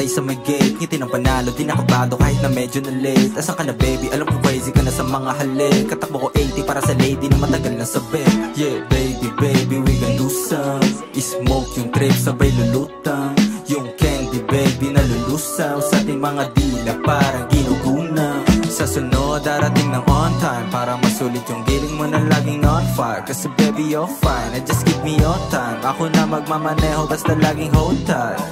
nakastay sa may gate. Ngiti ng panalo, di nakabado kahit na medyo na late. Asan ka na baby, alam ko crazy ka na sa mga halik. Katakbo ko 80 para sa lady na matagal na sa bed. Yeah baby, baby, we gon' do some. I-smoke yung trip, sabay lulutang. Yung candy baby, nalulusaw sa ating mga dila, parang ginuguna. Sa sunod, darating ng on time, para masulit yung giling mo na laging on fire. Kasi baby, you're fine, and just give me your time. Ako na magmamaneho, basta laging hold tight.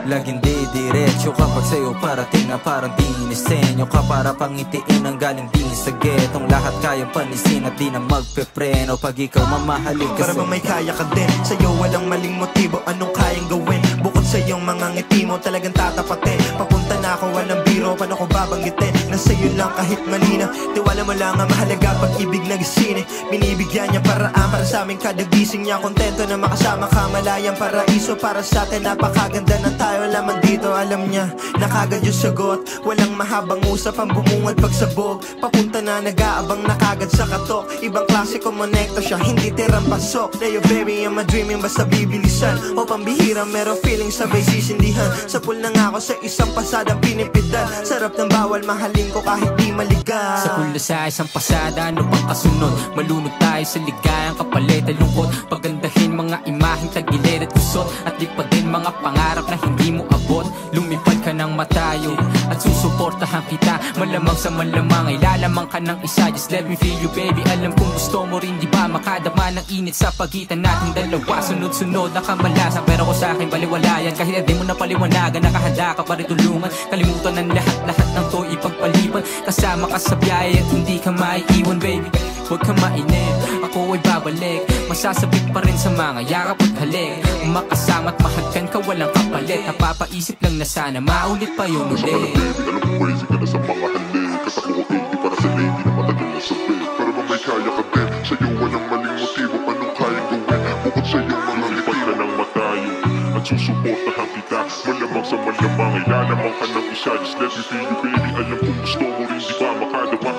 Laging didiretso kapag sa'yo parating na parang dinisenyo ka. Para pangitiin ang galing din sa getong lahat kayang panisin at di na magpepreno pag ikaw mamahalin. Kasi para bang may kaya ka din, sa'yo walang maling motibo, anong kayang gawin? Bukod sa iyong mga ngiti mo, talagang tatapatin. Papunta na ako, walang biro, paano ko babanggitin? Nasa iyo lang kahit malinaw, tiwala mo lang ang mahalaga pag-ibig na gisine. Binibigyan niya paraan para sa aming kada gising niya. Kontento na makasama ka, malayang paraiso para sa atin. Napakaganda ng tayo, lamang dito alam niya nakagad yung sagot. Walang mahabang usap ang bumungad pagsabog. Papunta na nag-aabang nakagad sa katok. Ibang klase kumonekta siya, hindi tirang pasok. Leo baby, I'm a dreaming, basta bibilisan. O pambihira, merong feeling sabay sisindihan. Sa pool na nga ako sa isang pasadang pinipitan. Sarap ng bawal, mahalin ko kahit di maligaw. Sa pool na sa isang pasada, ano pang kasunod? Malunod tayo sa ligayang kapalit at lungkot. Pagandahin mga imaheng tagilid at kusot. At di pa din mga pangarap na hindi mo abot. Lumipad ka ng matayo at susuportahan kita. Malamang sa malamang ay lalamang ka ng isa. Just let me feel you baby. Alam kong gusto mo rin, di ba? Makadama ng init sa pagitan nating dalawa. Sunod-sunod na kamalasan, pero ko sa akin baliwalayan. Kahit di mo na paliwanagan, nakahanda ka pa rin tulungan. Kalimutan ng lahat-lahat ng to ipagpaliban. Kasama ka sa biyahe at hindi ka maiiwan baby. Huwag ka mainip, ako ay babalik. Masasabit pa rin sa mga yakap at halik. Makasama at mahagkan ka, walang kapalit. Napapaisip lang na sana maulit pa yung ulit. Alam ko crazy ka na sa mga halik. Katakbo ko 80 para sa lady na matagal na sa bed. Pero ba may kaya ka din, sa'yo walang maling motibo, anong kayang gawin? Bukod sa iyong mga ngiti ka ng matayo at susuportahan kita. Malamang sa malamang ay lalamang ka ng isa. Just let me feel you baby, alam kong gusto mo rin, di ba? Makadawa